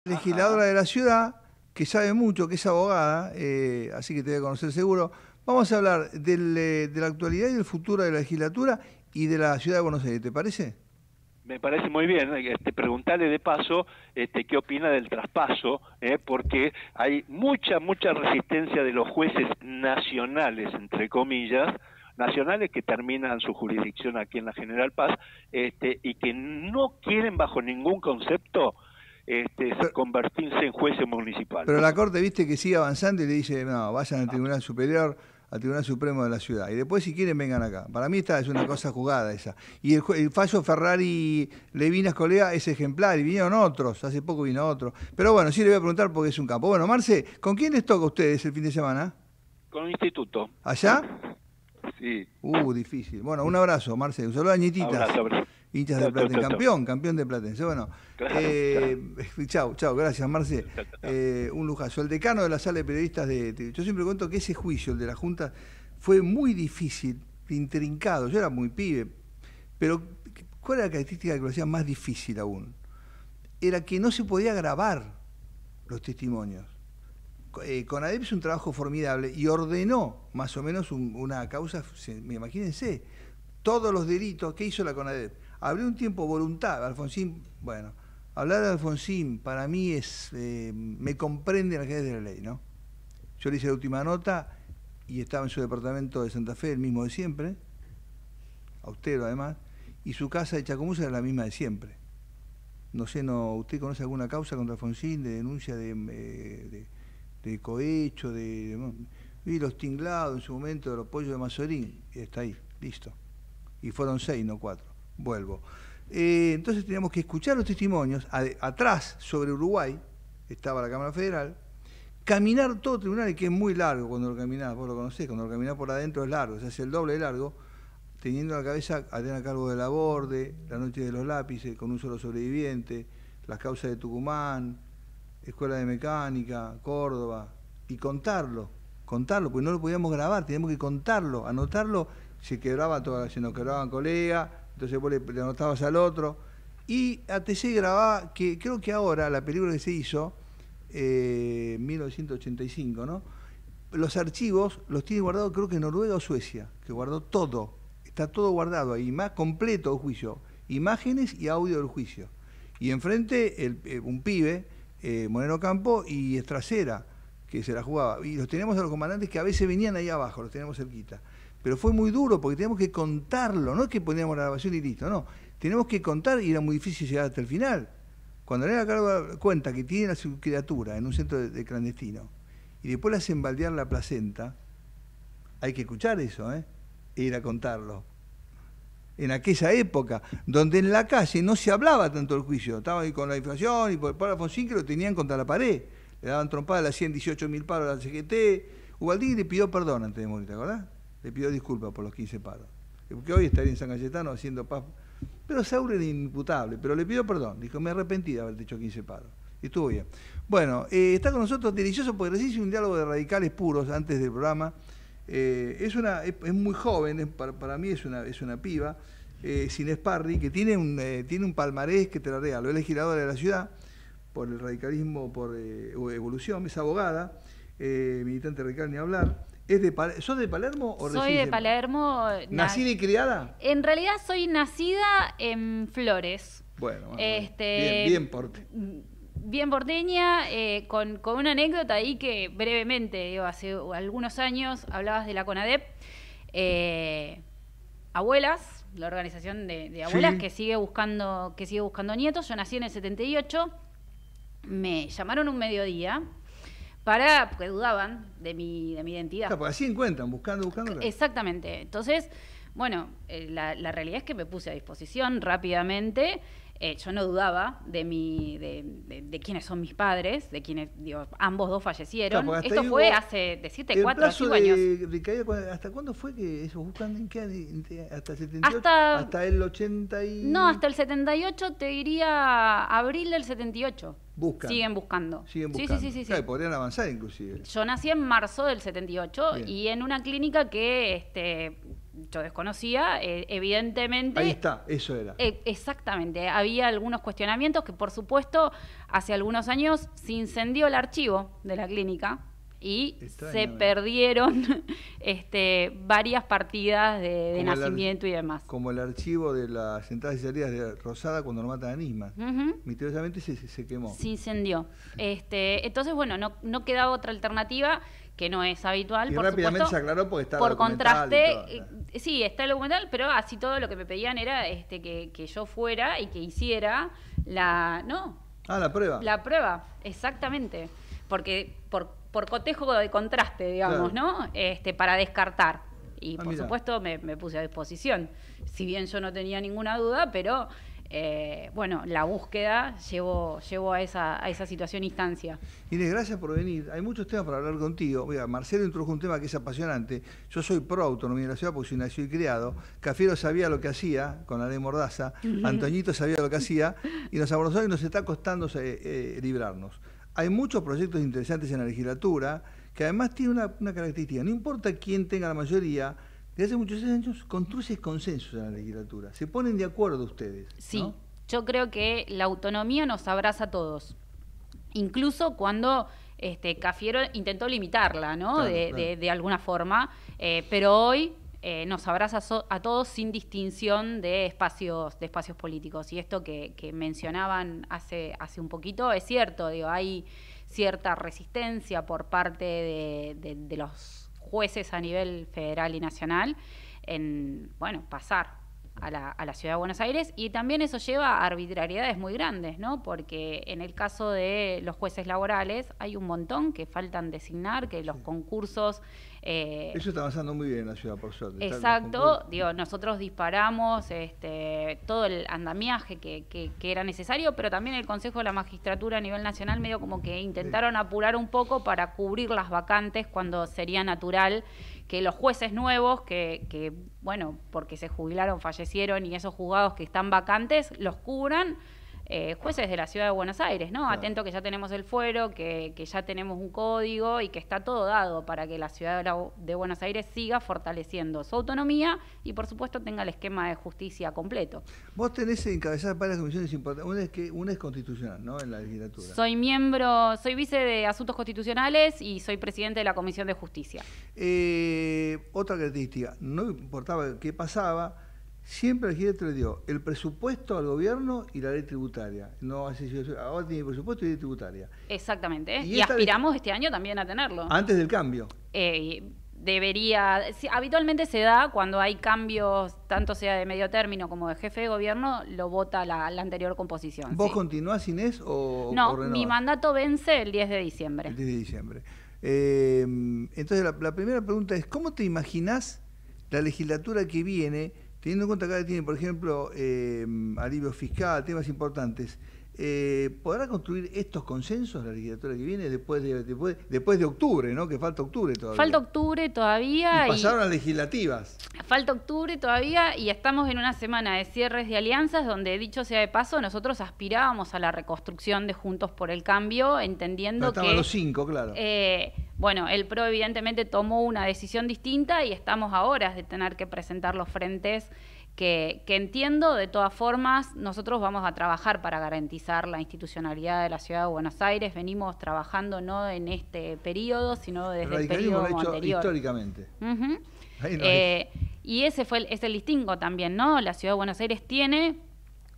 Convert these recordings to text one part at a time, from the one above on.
legisladora de la ciudad, que sabe mucho, que es abogada, así que te voy a conocer seguro. Vamos a hablar de la actualidad y del futuro de la legislatura y de la ciudad de Buenos Aires, ¿te parece? Me parece muy bien, preguntarle de paso qué opina del traspaso, porque hay mucha resistencia de los jueces nacionales, entre comillas, nacionales que terminan su jurisdicción aquí en la General Paz, y que no quieren bajo ningún concepto convertirse en jueces municipales. Pero la Corte, viste, que sigue avanzando y le dice, no, vayan al Tribunal Superior, al Tribunal Supremo de la Ciudad. Y después, si quieren, vengan acá. Para mí esta es una cosa jugada esa. Y el fallo Ferrari Levinas, colega, es ejemplar. Y vinieron otros, hace poco vino otro. Pero bueno, sí le voy a preguntar porque es un campo. Bueno, Marce, ¿con quién les toca a ustedes el fin de semana? Con el instituto. ¿Allá? Sí. Difícil. Bueno, un abrazo, Marce. Un saludo a Ñititas. Abrazo. Hinchas de Platense, campeón de Platense. Bueno, chau, gracias, Marce. Un lujazo. El decano de la sala de periodistas yo siempre cuento que ese juicio, el de la Junta, fue muy difícil, intrincado. Yo era muy pibe, pero ¿cuál era la característica que lo hacía más difícil aún? Era que no se podía grabar los testimonios. CONADEP hizo un trabajo formidable y ordenó más o menos una causa, imagínense, todos los delitos que hizo la CONADEP. Abrió un tiempo voluntad, Alfonsín, bueno, hablar de Alfonsín para mí es, me comprende la que es de la ley, ¿no? Yo le hice la última nota y estaba en su departamento de Santa Fe, el mismo de siempre, austero además, y su casa de Chacomús era la misma de siempre. No sé, ¿usted conoce alguna causa contra Alfonsín de denuncia de cohecho, vi los tinglados en su momento de los pollos de Mazorín, y está ahí, listo. Y fueron 6, no 4. Vuelvo. Entonces teníamos que escuchar los testimonios. Atrás, sobre Uruguay, estaba la Cámara Federal. Caminar todo el tribunal, que es muy largo cuando lo caminás, vos lo conocés, cuando lo caminás por adentro es largo, se hace el doble de largo, teniendo la cabeza a cargo del aborde, la noche de los lápices, con un solo sobreviviente, las causas de Tucumán, Escuela de Mecánica, Córdoba, y contarlo, porque no lo podíamos grabar, teníamos que contarlo, anotarlo. Se nos quebraban colegas, entonces vos le anotabas al otro. Y ATC grababa, que creo que ahora, la película que se hizo, 1985, ¿no? Los archivos los tiene guardados, creo que Noruega o Suecia, que guardó todo. Está todo guardado ahí, más completo el juicio. Imágenes y audio del juicio. Y enfrente, un pibe, Moreno Campo y Estracera, que se la jugaba. Y los teníamos a los comandantes que a veces venían ahí abajo, los teníamos cerquita. Pero fue muy duro porque teníamos que contarlo, no es que poníamos la grabación y listo, no. Tenemos que contar y era muy difícil llegar hasta el final. Cuando Elena Carva cuenta que tiene a su criatura en un centro de clandestino y después le hacen baldear la placenta, hay que escuchar eso, e ir a contarlo. En aquella época, donde en la calle no se hablaba tanto del juicio, estaba ahí con la inflación y por Alfonsín que lo tenían contra la pared, le daban trompadas, le hacían 18.000 paros a la CGT. Ubaldini le pidió perdón antes de morir, ¿te acordás? Le pidió disculpas por los 15 paros. Porque hoy estaría en San Cayetano haciendo paz. Pero Saúl era inimputable, pero le pidió perdón. Es me arrepentí de haber hecho 15 paros. Y estuvo bien. Bueno, está con nosotros delicioso porque recién hice un diálogo de radicales puros antes del programa. Es muy joven, para mí es una piba, sin sparring, que tiene un palmarés que te la regalo. Es legisladora de la ciudad por el radicalismo, por evolución, es abogada, militante radical ni hablar. ¿Sos de Palermo o Soy de Palermo. ¿Nacida y criada? En realidad soy nacida en Flores. Bueno, bien bien porteña, con una anécdota ahí que brevemente, hace algunos años hablabas de la CONADEP. Abuelas, la organización de abuelas, sí, que sigue buscando nietos. Yo nací en el 78, me llamaron un mediodía porque dudaban de mi identidad. Claro, porque así encuentran, buscando. Exactamente. Entonces, bueno, la realidad es que me puse a disposición rápidamente. Yo no dudaba de quiénes son mis padres, de quienes, ambos dos fallecieron. Claro, esto fue hace de 7, 4 o 5 años. ¿Hasta cuándo fue que eso buscan? ¿En qué? ¿Hasta el 78? ¿Hasta el 80 y...? No, hasta el 78, te diría abril del 78. Siguen buscando. Sí. Claro, podrían avanzar inclusive. Yo nací en marzo del 78. Bien. Y en una clínica que yo desconocía, evidentemente... Ahí está, eso era. Exactamente, había algunos cuestionamientos que, por supuesto, hace algunos años se incendió el archivo de la clínica y se perdieron varias partidas de nacimiento y demás. Como el archivo de las entradas y salidas de Rosada cuando lo matan a Nisman. Misteriosamente se quemó. Se incendió. Entonces, bueno, no quedaba otra alternativa, que no es habitual. Y por rápidamente supuesto, se aclaró porque está por el documental contraste, sí, está el documental, pero así todo lo que me pedían era que yo fuera y que hiciera la prueba. La prueba, exactamente. Porque por cotejo de contraste, digamos, claro, ¿no? Para descartar. Y por supuesto me puse a disposición. Si bien yo no tenía ninguna duda, pero bueno, la búsqueda llevó a esa situación, instancia. Inés, gracias por venir. Hay muchos temas para hablar contigo. Mira, Marcelo introdujo un tema que es apasionante. Yo soy pro autonomía de la ciudad porque soy nacido y criado. Cafiero sabía lo que hacía con la ley Mordaza. Antoñito sabía lo que hacía. Y nos abrazó y nos está costando librarnos. Hay muchos proyectos interesantes en la legislatura que además tienen una característica. No importa quién tenga la mayoría, desde hace muchos años construye consensos en la legislatura. Se ponen de acuerdo ustedes, ¿no? Sí, yo creo que la autonomía nos abraza a todos. Incluso cuando Cafiero intentó limitarla, ¿no? Claro, de alguna forma. Pero hoy nos abraza a todos sin distinción de espacios políticos. Y esto que mencionaban hace un poquito es cierto. Digo, hay cierta resistencia por parte de los jueces a nivel federal y nacional en, bueno, pasar a la Ciudad de Buenos Aires, y también eso lleva a arbitrariedades muy grandes, ¿no? Porque en el caso de los jueces laborales hay un montón que faltan designar, que los concursos... eso está avanzando muy bien en la ciudad, por suerte. Exacto, digo, nosotros disparamos todo el andamiaje que era necesario, pero también el Consejo de la Magistratura a nivel nacional medio como que intentaron apurar un poco para cubrir las vacantes cuando sería natural que los jueces nuevos, que bueno, porque se jubilaron, fallecieron, y esos juzgados que están vacantes, los cubran jueces de la Ciudad de Buenos Aires, ¿no? Claro. Atento que ya tenemos el fuero, que ya tenemos un código y que está todo dado para que la Ciudad de Buenos Aires siga fortaleciendo su autonomía y, por supuesto, tenga el esquema de justicia completo. Vos tenés encabezadas varias comisiones importantes. Una es constitucional, ¿no? En la legislatura. Soy vice de Asuntos Constitucionales y soy presidente de la Comisión de Justicia. Otra característica, no importaba qué pasaba, siempre el legislativo le dio el presupuesto al gobierno y la ley tributaria. No hace, ahora tiene presupuesto y ley tributaria. Exactamente. Y aspiramos este año también a tenerlo. Antes del cambio. Habitualmente se da cuando hay cambios, tanto sea de medio término como de jefe de gobierno, lo vota la anterior composición. ¿Vos continuás, Inés, o no, o mi mandato vence el 10 de diciembre. El 10 de diciembre. Entonces, la primera pregunta es, ¿cómo te imaginás la legislatura que viene, teniendo en cuenta que ahora tiene, por ejemplo, alivio fiscal, temas importantes? ¿Podrá construir estos consensos la legislatura que viene después de octubre, ¿no? Que falta octubre todavía. Falta octubre todavía. Y pasaron a legislativas. Falta octubre todavía y estamos en una semana de cierres de alianzas donde, dicho sea de paso, nosotros aspirábamos a la reconstrucción de Juntos por el Cambio, entendiendo que... Estaban los 5, claro. Bueno, el PRO evidentemente tomó una decisión distinta y estamos a horas de tener que presentar los frentes que entiendo. De todas formas, nosotros vamos a trabajar para garantizar la institucionalidad de la Ciudad de Buenos Aires. Venimos trabajando no en este periodo, sino desde el periodo anterior. Históricamente. Y ese es el distingo también, ¿no? La Ciudad de Buenos Aires tiene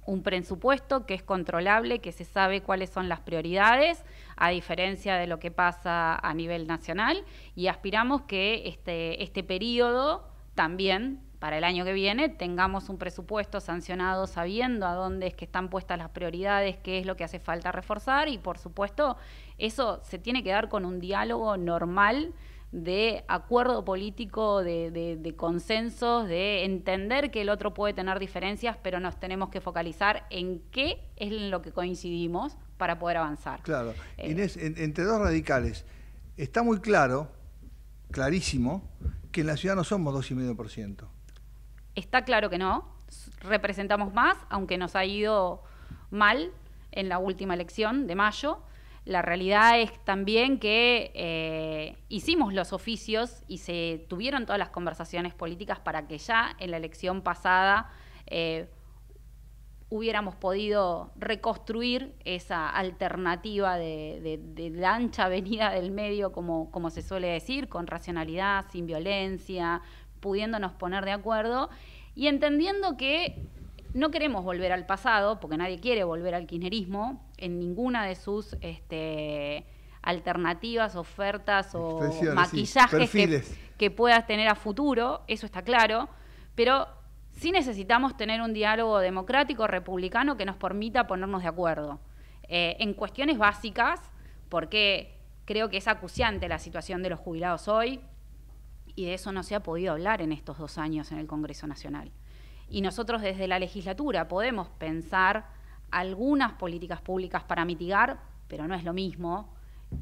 un presupuesto que es controlable, que se sabe cuáles son las prioridades, a diferencia de lo que pasa a nivel nacional, y aspiramos que este periodo también, para el año que viene, tengamos un presupuesto sancionado sabiendo a dónde es que están puestas las prioridades, qué es lo que hace falta reforzar, y por supuesto eso se tiene que dar con un diálogo normal de acuerdo político, de consensos, de entender que el otro puede tener diferencias, pero nos tenemos que focalizar en qué es en lo que coincidimos para poder avanzar. Claro. Inés, entre dos radicales, está muy clarísimo, que en la ciudad no somos 2,5%. Está claro que no, representamos más, aunque nos ha ido mal en la última elección de mayo. La realidad es también que hicimos los oficios y se tuvieron todas las conversaciones políticas para que ya en la elección pasada hubiéramos podido reconstruir esa alternativa de la ancha avenida del medio, como se suele decir, con racionalidad, sin violencia, pudiéndonos poner de acuerdo y entendiendo que no queremos volver al pasado, porque nadie quiere volver al kirchnerismo en ninguna de sus alternativas, ofertas o maquillajes que puedas tener a futuro, eso está claro, pero sí necesitamos tener un diálogo democrático, republicano, que nos permita ponernos de acuerdo en cuestiones básicas, porque creo que es acuciante la situación de los jubilados hoy, y de eso no se ha podido hablar en estos 2 años en el Congreso Nacional. Y nosotros desde la legislatura podemos pensar algunas políticas públicas para mitigar, pero no es lo mismo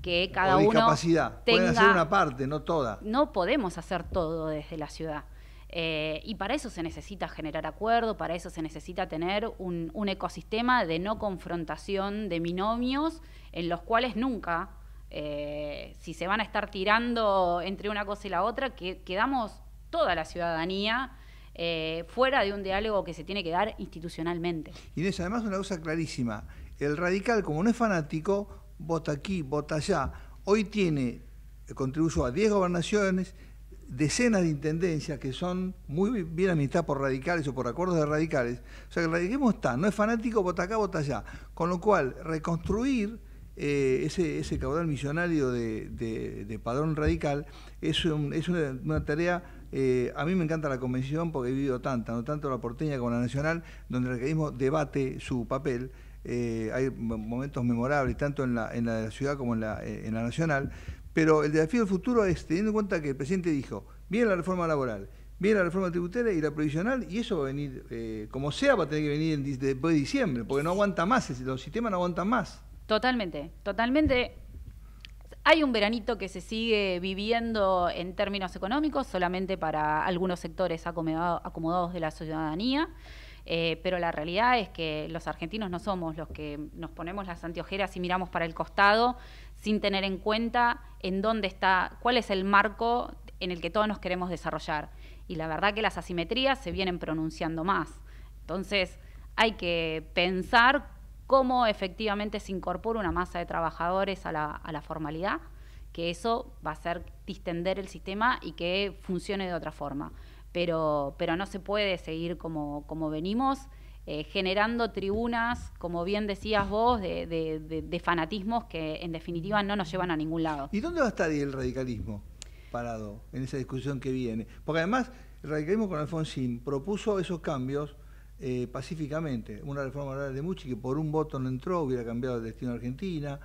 que cada uno discapacidad. Tenga... Pueden hacer una parte, no toda. No podemos hacer todo desde la ciudad. Y para eso se necesita generar acuerdo, para eso se necesita tener un ecosistema de no confrontación de binomios en los cuales nunca, si se van a estar tirando entre una cosa y la otra, que quedamos toda la ciudadanía fuera de un diálogo que se tiene que dar institucionalmente. Inés, además una cosa clarísima, el radical, como no es fanático, vota aquí, vota allá. Hoy contribuyó a 10 gobernaciones, decenas de intendencias que son muy bien administradas por radicales o por acuerdos de radicales. O sea, que el radicalismo no es fanático, vota acá, vota allá. Con lo cual, reconstruir ese caudal millonario de padrón radical es una tarea. A mí me encanta la convención porque he vivido tanto la porteña como la nacional, donde el radicalismo debate su papel. Hay momentos memorables, tanto en la de la ciudad como en la nacional. Pero el desafío del futuro es, teniendo en cuenta que el presidente dijo, viene la reforma laboral, viene la reforma tributaria y la provisional, y eso va a venir, como sea, va a tener que venir después de diciembre, porque no aguanta más, los sistemas no aguantan más. Totalmente, totalmente. Hay un veranito que se sigue viviendo en términos económicos, solamente para algunos sectores acomodados de la ciudadanía, pero la realidad es que los argentinos no somos los que nos ponemos las anteojeras y miramos para el costado sin tener en cuenta en dónde está, cuál es el marco en el que todos nos queremos desarrollar. Y la verdad que las asimetrías se vienen pronunciando más. Entonces hay que pensar cómo efectivamente se incorpora una masa de trabajadores a la formalidad, que eso va a hacer distender el sistema y que funcione de otra forma. Pero no se puede seguir como venimos, generando tribunas, como bien decías vos, de fanatismos que en definitiva no nos llevan a ningún lado. ¿Y dónde va a estar el radicalismo parado en esa discusión que viene? Porque además el radicalismo con Alfonsín propuso esos cambios pacíficamente. Una reforma laboral de Mucci que por un voto no entró, hubiera cambiado el destino de Argentina,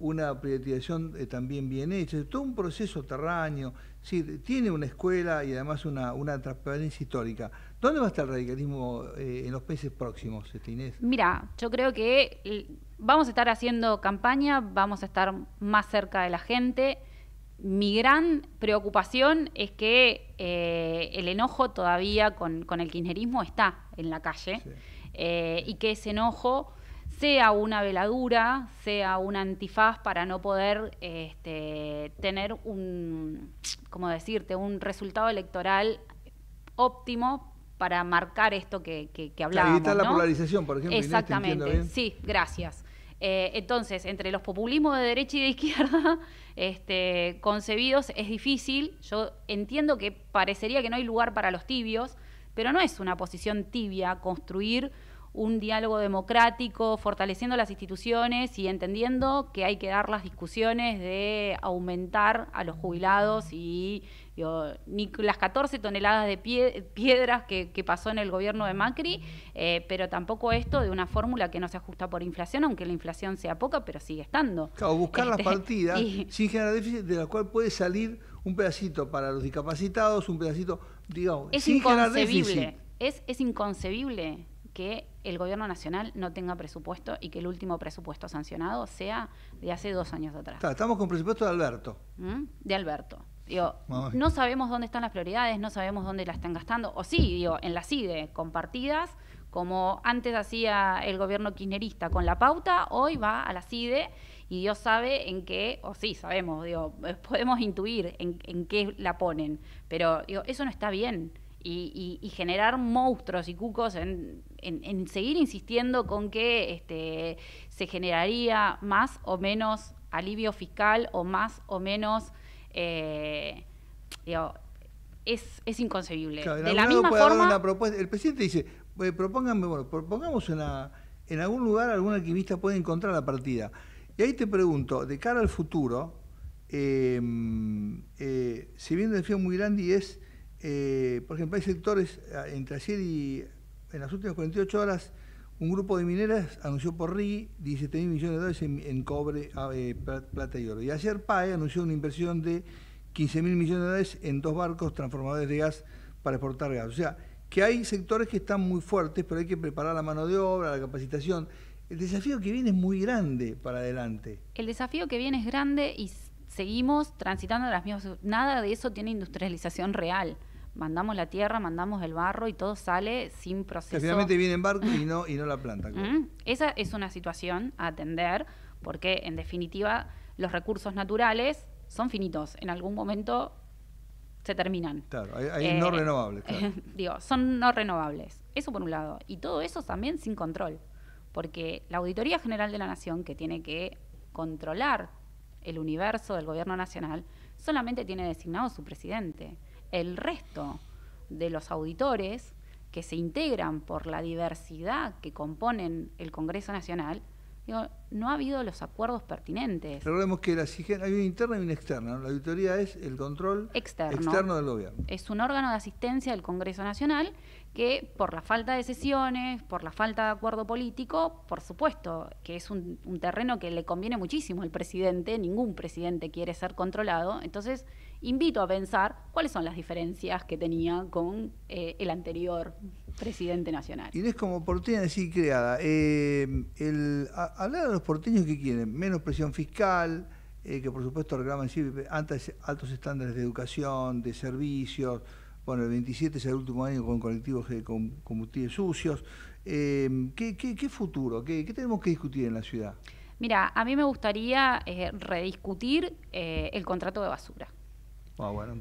una privatización también bien hecha, todo un proceso terráneo. Sí, tiene una escuela y además una transparencia histórica. ¿Dónde va a estar el radicalismo en los meses próximos, Inés? Mira, yo creo que vamos a estar haciendo campaña, vamos a estar más cerca de la gente. Mi gran preocupación es que el enojo todavía con el kirchnerismo está en la calle, sí. Y que ese enojo sea una veladura, sea un antifaz para no poder tener un resultado electoral óptimo para marcar esto que hablábamos, evitar la polarización, por ejemplo. Exactamente, Inés, ¿bien? Sí, gracias. Entonces, entre los populismos de derecha y de izquierda concebidos es difícil. Yo entiendo que parecería que no hay lugar para los tibios, pero no es una posición tibia construir un diálogo democrático, fortaleciendo las instituciones y entendiendo que hay que dar las discusiones de aumentar a los jubilados y ni las 14 toneladas de piedras que pasó en el gobierno de Macri, pero tampoco esto de una fórmula que no se ajusta por inflación, aunque la inflación sea poca, pero sigue estando. Claro, buscar las partidas sin generar déficit, de la cual puede salir un pedacito para los discapacitados, un pedacito, digamos, sin generar déficit. Es inconcebible que el gobierno nacional no tenga presupuesto y que el último presupuesto sancionado sea de hace 2 años atrás. Estamos con presupuesto de Alberto. De Alberto. No sabemos dónde están las prioridades, no sabemos dónde la están gastando. O sí, en la CIDE, compartidas, como antes hacía el gobierno kirchnerista con la pauta, hoy va a la CIDE y Dios sabe en qué, o sí, sabemos, digo, podemos intuir en qué la ponen, pero digo, eso no está bien. Y generar monstruos y cucos en seguir insistiendo con que se generaría más o menos alivio fiscal o más o menos, digo, es inconcebible. Claro, de la misma puede haber forma... una propuesta. El presidente dice, propongamos en algún lugar, algún alquimista puede encontrar la partida. Y ahí te pregunto, de cara al futuro, se viene un desafío muy grande y es, por ejemplo, hay sectores, entre ayer y en las últimas 48 horas, un grupo de mineras anunció por RI 17.000 millones de dólares en cobre, plata y oro. Y ayer PAE anunció una inversión de 15.000 millones de dólares en 2 barcos transformadores de gas para exportar gas. O sea, que hay sectores que están muy fuertes, pero hay que preparar la mano de obra, la capacitación. El desafío que viene es muy grande para adelante. El desafío que viene es grande y seguimos transitando las mismas... Nada de eso tiene industrialización real. Mandamos la tierra, mandamos el barro y todo sale sin proceso. Que finalmente viene en barco y no la planta. Claro. Esa es una situación a atender porque, en definitiva, los recursos naturales son finitos. En algún momento se terminan. Claro, hay no renovables. Claro. Digo, son no renovables. Eso por un lado. Y todo eso también sin control. Porque la Auditoría General de la Nación, que tiene que controlar el universo del gobierno nacional, solamente tiene designado su presidente. El resto de los auditores que se integran por la diversidad que componen el Congreso Nacional, digo, no ha habido los acuerdos pertinentes. Recordemos que hay una interna y una externa, ¿no? La auditoría es el control externo del gobierno. Es un órgano de asistencia del Congreso Nacional que, por la falta de sesiones, por la falta de acuerdo político, por supuesto que es un terreno que le conviene muchísimo al presidente. Ningún presidente quiere ser controlado. Entonces, invito a pensar cuáles son las diferencias que tenía con el anterior presidente nacional. Inés, como porteña así creada, hablar a los porteños que quieren, menos presión fiscal, que por supuesto reclaman altos estándares de educación, de servicios. Bueno, el 27 es el último año con colectivos con combustibles sucios. ¿Qué futuro? ¿Qué tenemos que discutir en la ciudad? Mira, a mí me gustaría rediscutir el contrato de basura. Bueno,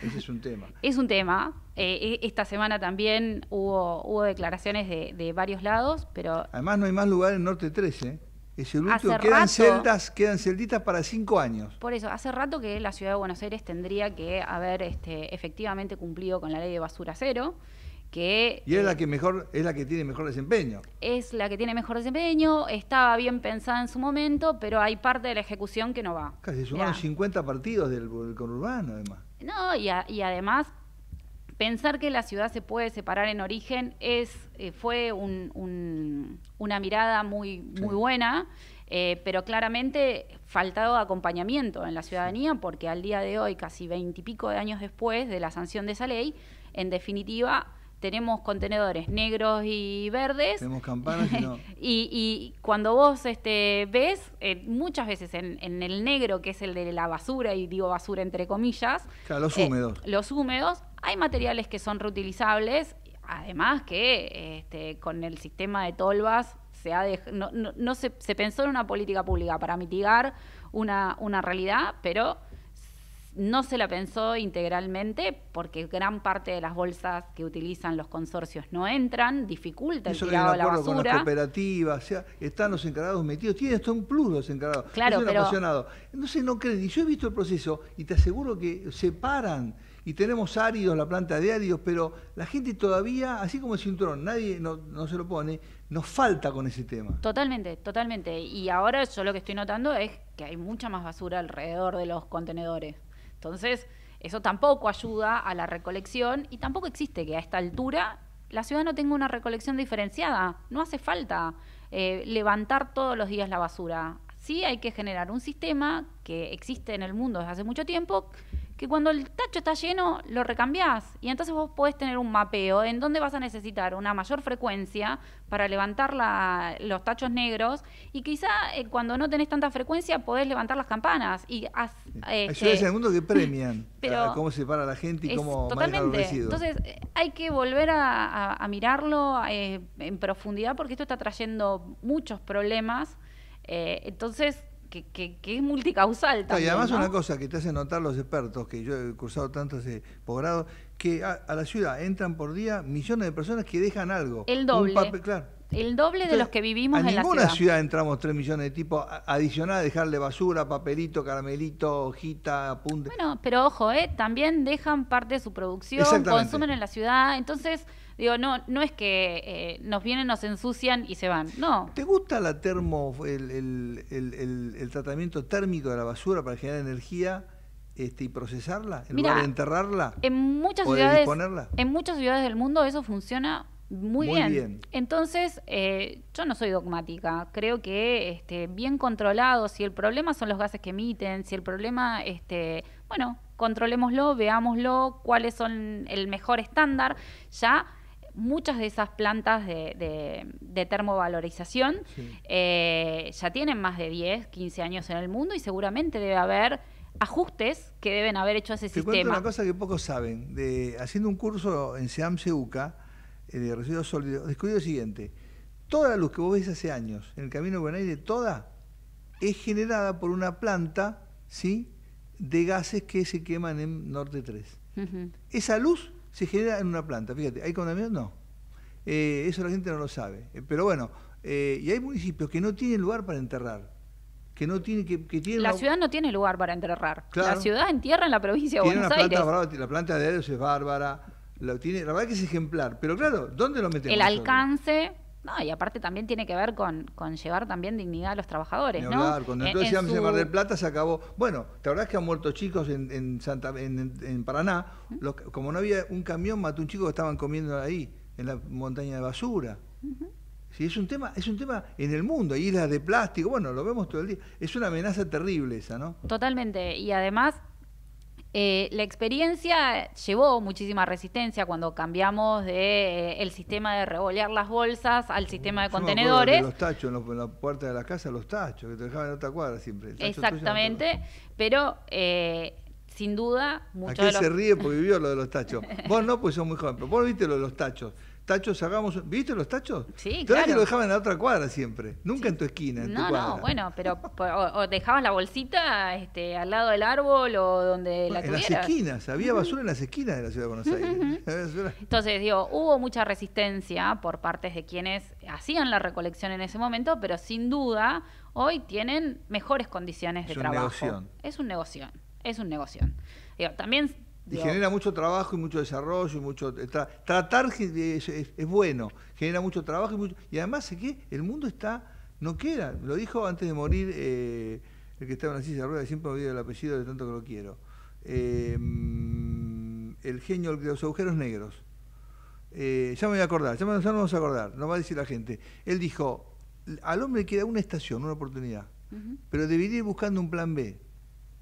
ese es un tema. Es un tema. Esta semana también hubo declaraciones de varios lados, pero... Además no hay más lugar en Norte 13, Es el último, quedan celditas para 5 años. Por eso, hace rato que la Ciudad de Buenos Aires tendría que haber efectivamente cumplido con la ley de basura cero. Y es la que tiene mejor desempeño. Es la que tiene mejor desempeño, estaba bien pensada en su momento, pero hay parte de la ejecución que no va. Casi sumaron 50 partidos del conurbano, además. No, y además, pensar que la ciudad se puede separar en origen fue una mirada muy buena, pero claramente faltado acompañamiento en la ciudadanía, porque al día de hoy, casi 20 y pico de años después de la sanción de esa ley, en definitiva... Tenemos contenedores negros y verdes. Tenemos campanas y no. y cuando vos ves, muchas veces en el negro, que es el de la basura, y digo basura entre comillas. Claro, los húmedos. Los húmedos, hay materiales que son reutilizables, además que con el sistema de tolvas se pensó en una política pública para mitigar una realidad, pero... no se la pensó integralmente porque gran parte de las bolsas que utilizan los consorcios no entran, dificulta el tirado de la basura. Con las cooperativas, o sea, están los encargados metidos, tienen hasta un plus los encargados. Claro, yo soy apasionado. Entonces no creen, y yo he visto el proceso y te aseguro que se paran y tenemos áridos, la planta de áridos, pero la gente todavía, así como el cinturón, nadie no se lo pone, nos falta con ese tema. Totalmente, totalmente. Y ahora yo lo que estoy notando es que hay mucha más basura alrededor de los contenedores. Entonces, eso tampoco ayuda a la recolección y tampoco existe que a esta altura la ciudad no tenga una recolección diferenciada. No hace falta levantar todos los días la basura. Sí hay que generar un sistema que existe en el mundo desde hace mucho tiempo, que cuando el tacho está lleno lo recambiás y entonces vos podés tener un mapeo en donde vas a necesitar una mayor frecuencia para levantar los tachos negros y quizá cuando no tenés tanta frecuencia podés levantar las campanas. Hay ciudades en el mundo que premian cómo se para la gente y cómo maneja los residuos. Entonces hay que volver a mirarlo en profundidad porque esto está trayendo muchos problemas. Entonces que es multicausal también. Y además ¿no? una cosa que te hacen notar los expertos, que yo he cursado tantos posgrados, que a la ciudad entran por día millones de personas que dejan algo. El doble. Claro. El doble. Entonces, de los que vivimos en la ciudad. A ninguna ciudad entramos 3 millones de tipos adicionales a dejarle basura, papelito, caramelito, hojita, apunte. Bueno, pero ojo, también dejan parte de su producción, consumen en la ciudad, entonces... Digo, no es que nos vienen, nos ensucian y se van, no. ¿Te gusta la el tratamiento térmico de la basura para generar energía y procesarla, en lugar de enterrarla en muchas o ciudades, de disponerla? En muchas ciudades del mundo eso funciona muy bien. Entonces, yo no soy dogmática, creo que bien controlado, si el problema son los gases que emiten, si el problema, bueno, controlémoslo, veámoslo, cuáles son el mejor estándar, ya... Muchas de esas plantas de termovalorización ya tienen más de 10, 15 años en el mundo y seguramente debe haber ajustes que deben haber hecho a ese sistema. Te cuento una cosa que pocos saben. Haciendo un curso en SEAM-CEUCA de residuos sólidos, descubrí lo siguiente. Toda la luz que vos ves hace años en el Camino de Buenos Aires, toda es generada por una planta, ¿sí?, de gases que se queman en Norte 3. Esa luz se genera en una planta, fíjate, ¿hay contaminación? No. Eso la gente no lo sabe. Pero bueno, y hay municipios que no tienen lugar para enterrar. Que no tienen, que tienen la ciudad no tiene lugar para enterrar. Claro. La ciudad entierra en la provincia de Buenos Aires. La planta de Aeros es bárbara, la verdad que es ejemplar. Pero claro, ¿dónde lo metemos? El alcance... No, y aparte también tiene que ver con llevar también dignidad a los trabajadores, ¿no? Claro, cuando entonces en Mar del Plata se acabó. Bueno, ¿te acordás que han muerto chicos en Paraná? Como no había un camión, mató un chico que estaban comiendo ahí, en la montaña de basura. Sí, es un tema en el mundo, hay islas de plástico, bueno, lo vemos todo el día. Es una amenaza terrible esa, ¿no? Totalmente, y además... la experiencia llevó muchísima resistencia cuando cambiamos el sistema de revolear las bolsas al sistema de contenedores. Los tachos en la puerta de la casa, los tachos, que te dejaban en otra cuadra siempre. Exactamente, pero sin duda... Aquel se ríe porque vivió lo de los tachos. Vos no, pues sos muy joven, pero vos viste lo de los tachos. Tachos, ¿viste los tachos? Sí, claro. Que lo dejaban en la otra cuadra siempre, nunca en tu esquina, en tu cuadra. No, bueno, pero o dejabas la bolsita al lado del árbol o donde la tuvieras. En las esquinas, había basura en las esquinas de la ciudad de Buenos Aires. Entonces, hubo mucha resistencia por parte de quienes hacían la recolección en ese momento, pero sin duda hoy tienen mejores condiciones de trabajo. Es un negocio. También... Y genera mucho trabajo y mucho desarrollo y mucho tratar es bueno, genera mucho trabajo y además el mundo no queda, lo dijo antes de morir el que estaba en la silla de ruedas, siempre me olvido el apellido de tanto que lo quiero, el genio de los agujeros negros, ya me voy a acordar, ya nos vamos a acordar, no va a decir la gente, él dijo, al hombre le queda una estación, una oportunidad, pero debería ir buscando un plan B,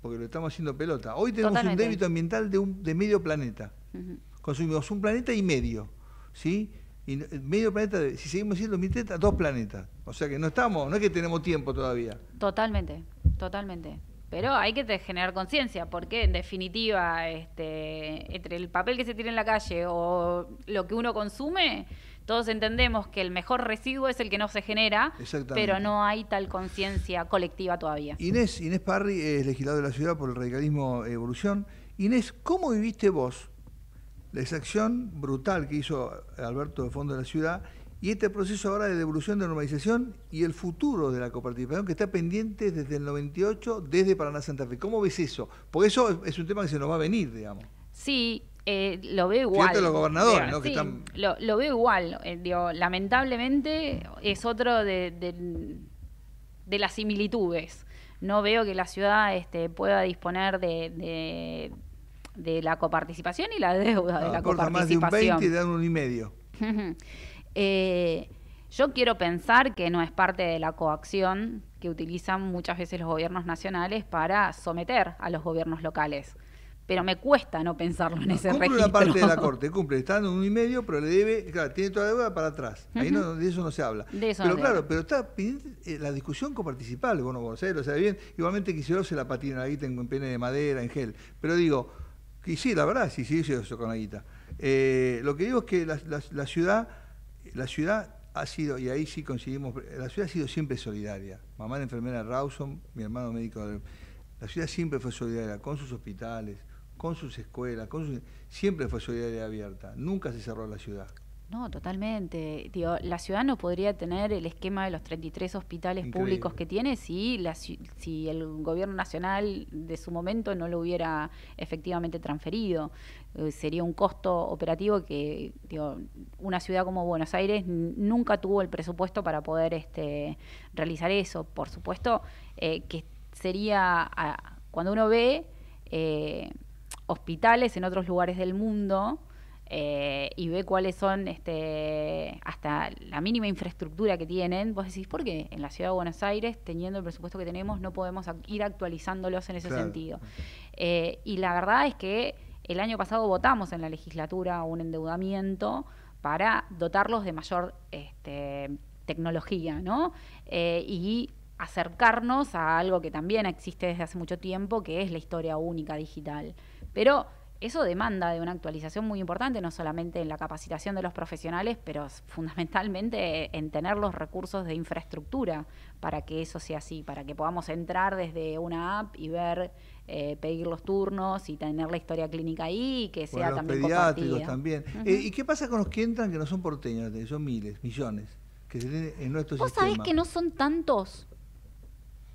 porque lo estamos haciendo pelota. Hoy tenemos un débito ambiental de medio planeta. Consumimos un planeta y medio, ¿sí? Y medio planeta, si seguimos siendo 2030, 2 planetas. O sea que no es que tenemos tiempo todavía. Totalmente. Pero hay que generar conciencia, porque en definitiva, entre el papel que se tira en la calle o lo que uno consume, todos entendemos que el mejor residuo es el que no se genera, pero no hay tal conciencia colectiva todavía. Inés Parry es legisladora de la ciudad por el radicalismo Evolución. Inés, ¿cómo viviste vos la exacción brutal que hizo Alberto de Fondo de la Ciudad y este proceso ahora de devolución, de normalización y el futuro de la coparticipación que está pendiente desde el 98, desde Paraná Santa Fe? ¿Cómo ves eso? Porque eso es un tema que se nos va a venir, digamos. Sí. Lo veo igual. Fíjate los gobernadores, ¿no? Sí, que están... lo veo igual. Lamentablemente es otro de las similitudes. No veo que la ciudad pueda disponer de la coparticipación y la deuda de la coparticipación. Más de un 20 y dan un 1,5. Yo quiero pensar que no es parte de la coacción que utilizan muchas veces los gobiernos nacionales para someter a los gobiernos locales. Pero me cuesta no pensarlo en ese registro. Cumple una parte de la Corte, está dando un 1,5, pero le debe, claro, tiene toda la deuda para atrás. Ahí de eso no se habla. Pero está pendiente la discusión coparticipable, Buenos Aires lo sabe bien, igualmente Kicillof se la patina la guita en pene de madera, en gel. Pero digo, y sí, la verdad, sí hizo eso con la guita. Lo que digo es que la ciudad ha sido, y ahí sí coincidimos, la ciudad ha sido siempre solidaria. Mamá era enfermera de Rawson, mi hermano médico. La ciudad siempre fue solidaria con sus hospitales, con sus escuelas, siempre fue solidaria y abierta. Nunca se cerró la ciudad. No, totalmente. Digo, la ciudad no podría tener el esquema de los 33 hospitales públicos que tiene si el gobierno nacional de su momento no lo hubiera efectivamente transferido. Sería un costo operativo que, digo, una ciudad como Buenos Aires nunca tuvo el presupuesto para poder realizar eso. Por supuesto que sería, cuando uno ve hospitales en otros lugares del mundo, y ve cuáles son hasta la mínima infraestructura que tienen, vos decís, ¿por qué en la ciudad de Buenos Aires, teniendo el presupuesto que tenemos, no podemos ir actualizándolos en ese sentido? Y la verdad es que el año pasado votamos en la legislatura un endeudamiento para dotarlos de mayor tecnología, ¿no? Y acercarnos a algo que también existe desde hace mucho tiempo, que es la historia única digital. Pero eso demanda de una actualización muy importante, no solamente en la capacitación de los profesionales, pero fundamentalmente en tener los recursos de infraestructura para que eso sea así, para que podamos entrar desde una app y ver, pedir los turnos y tener la historia clínica ahí y que sea los también pediátricos compartida. También. ¿Y qué pasa con los que entran que no son porteños, son miles, millones, que se tienen en nuestro sistema? ¿Vos sabés que no son tantos?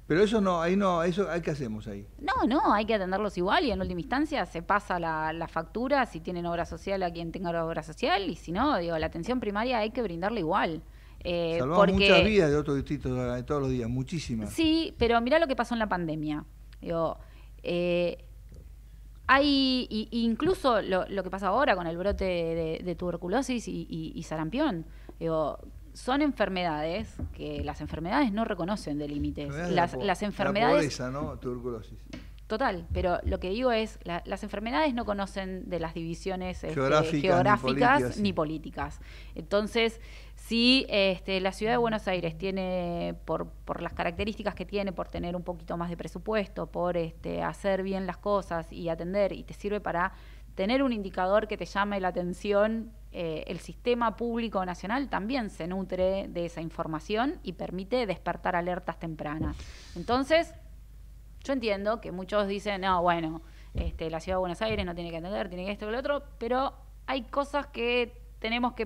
Pero eso no, ahí no, eso ¿qué hacemos ahí? No, hay que atenderlos igual y en última instancia se pasa la factura si tienen obra social a quien tenga obra social y si no, digo, la atención primaria hay que brindarla igual. Salvamos muchas vidas de otros distritos todos los días, muchísimas. Sí, pero mirá lo que pasó en la pandemia. Digo, incluso lo que pasa ahora con el brote de tuberculosis y sarampión. Digo, son enfermedades que las enfermedades no reconocen de límites. Las enfermedades... La pobreza, ¿no? Tuberculosis. Total, pero lo que digo es, las enfermedades no conocen de las divisiones geográficas ni políticas. Entonces, si la ciudad de Buenos Aires tiene, por las características que tiene, por tener un poquito más de presupuesto, por hacer bien las cosas y atender, y te sirve para tener un indicador que te llame la atención, el sistema público nacional también se nutre de esa información y permite despertar alertas tempranas. Entonces, yo entiendo que muchos dicen, no, bueno, la ciudad de Buenos Aires no tiene que atender, tiene que esto y lo otro, pero hay cosas que tenemos que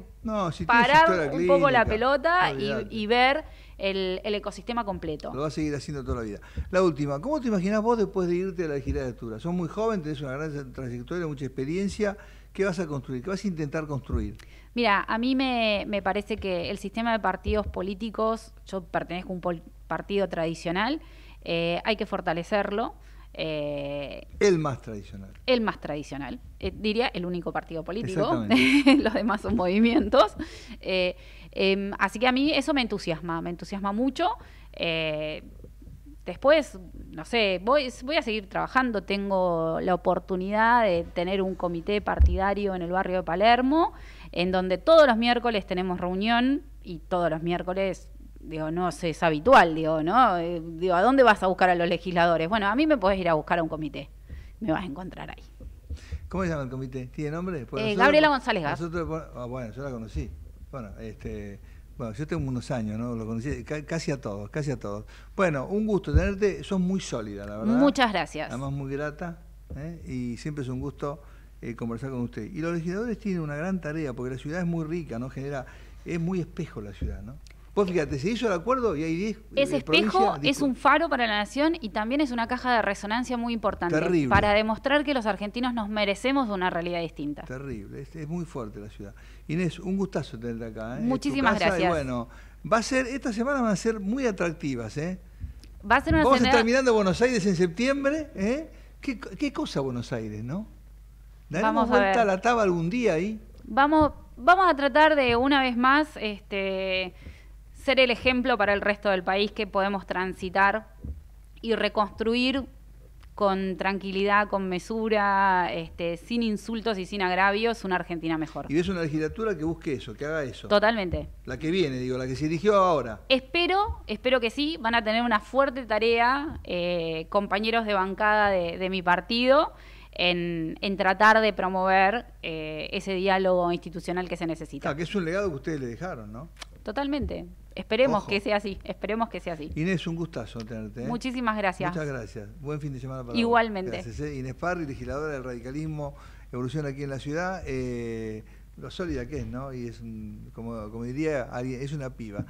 parar un poco la pelota y ver el ecosistema completo. Lo va a seguir haciendo toda la vida. La última, ¿cómo te imaginás vos después de irte a la legislatura? Sos muy joven, tenés una gran trayectoria, mucha experiencia. ¿Qué vas a construir? ¿Qué vas a intentar construir? Mira, a mí me parece que el sistema de partidos políticos, yo pertenezco a un partido tradicional, hay que fortalecerlo. El más tradicional. El más tradicional. Diría el único partido político. Los demás son movimientos. Así que a mí eso me entusiasma mucho. Después, no sé, voy a seguir trabajando. Tengo la oportunidad de tener un comité partidario en el barrio de Palermo, en donde todos los miércoles tenemos reunión y todos los miércoles... Digo, no sé, es habitual, ¿no? Digo, ¿a dónde vas a buscar a los legisladores? Bueno, a mí me podés ir a buscar a un comité. Me vas a encontrar ahí. ¿Cómo se llama el comité? ¿Tiene nombre? Gabriela González Gas. Bueno, yo la conocí. Bueno, yo tengo unos años, ¿no? Lo conocí casi a todos. Bueno, un gusto tenerte. Sos muy sólida, la verdad. Muchas gracias. Además, muy grata. Y siempre es un gusto conversar con usted. Y los legisladores tienen una gran tarea, porque la ciudad es muy rica, ¿no? Es muy espejo la ciudad, ¿no? Vos fíjate, se hizo el acuerdo y hay 10 Es espejo, es un faro para la nación y también es una caja de resonancia muy importante. Terrible. Para demostrar que los argentinos nos merecemos una realidad distinta. Terrible, es muy fuerte la ciudad. Inés, un gustazo tenerte acá. Muchísimas gracias. Y bueno, estas semanas van a ser muy atractivas. Va a ser una Vamos a estar mirando Buenos Aires en septiembre. ¿Qué cosa Buenos Aires, no? ¿Daremos vuelta a la taba algún día ahí? Vamos a tratar de una vez más... ser el ejemplo para el resto del país que podemos transitar y reconstruir con tranquilidad, con mesura, sin insultos y sin agravios, una Argentina mejor. Y ves una legislatura que busque eso, que haga eso. Totalmente. La que viene, digo, la que se eligió ahora. Espero que sí, van a tener una fuerte tarea, compañeros de bancada de mi partido, en tratar de promover ese diálogo institucional que se necesita. Claro, que es un legado que ustedes le dejaron, ¿no? totalmente. Esperemos Ojo. que sea así, esperemos que sea así. Inés, un gustazo tenerte. Muchísimas gracias. Muchas gracias. Buen fin de semana para Igualmente. vos. Gracias. Inés Parri, legisladora del radicalismo, Evolución aquí en la ciudad. Lo sólida que es, ¿no? Y es, como diría alguien, es una piba.